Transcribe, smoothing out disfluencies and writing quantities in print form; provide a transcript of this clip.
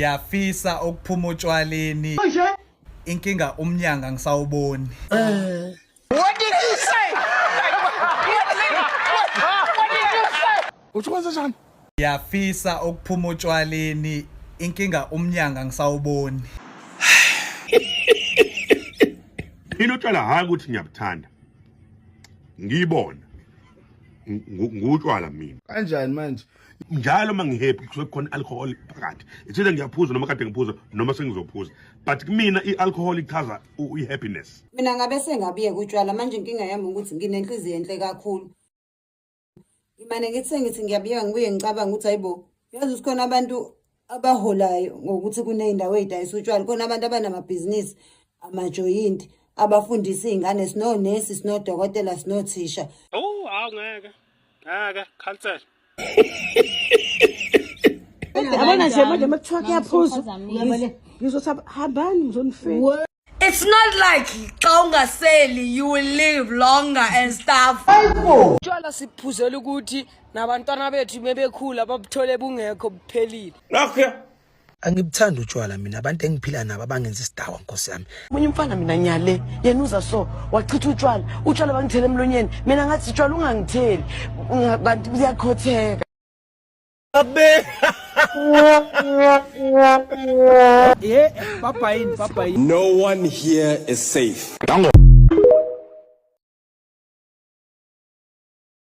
Ngiyafisa ukuphuma utshwaleni. Inkinga umnyanga ngisawuboni. What did you say? What did you say? Uchukwenza njani? Ngiyafisa ukuphuma utshwaleni. Inkinga umnyanga ngisawuboni. Mina utshwala hayi ukuthi ngiyabuthanda. Ngiyibona. Ngutshwala mina. Kanjani manje? Njalo mangihappy kusuke khona alcohol phakathi. Ithile ngiyaphuza noma kade ngiphuza noma sengizophuza. But kumina ialcohol ichaza ihappiness. Mina ngabe sengabiye kutshwala manje inkinga yami ukuthi nginenhliziyo enhle kakhulu. Imane ngithi ngiyabiya ngibuye ngicabanga ukuthi hayibo yazi usikhona abantu abaholayo ngokuthi kuneyindawo ezidayisa utshwala khona abantu abanamabhizinisi amajoyinti abafundisa izingane sinonesi sinodokotela sinothisha. Oh awungeke cancel. Yabona nje manje makuthiwa kuyaphuza ngizothi hambani ngizonifela. It's not like xa ungaseli you will live longer and stuff. Utshwala siphuzela ukuthi nabantwana bethu mebekhula babuthole bungekho buphelile. Angibuthanda utshwala mina abantu engiphila nabo abangenza isidawa Nkosi yami. Umunye umfana mina nyale yena uza so wachitha utshwala bangithele emlonyeni mina ngathi utshwala ungangitheli kanti uyakhotheka. No one here is safe.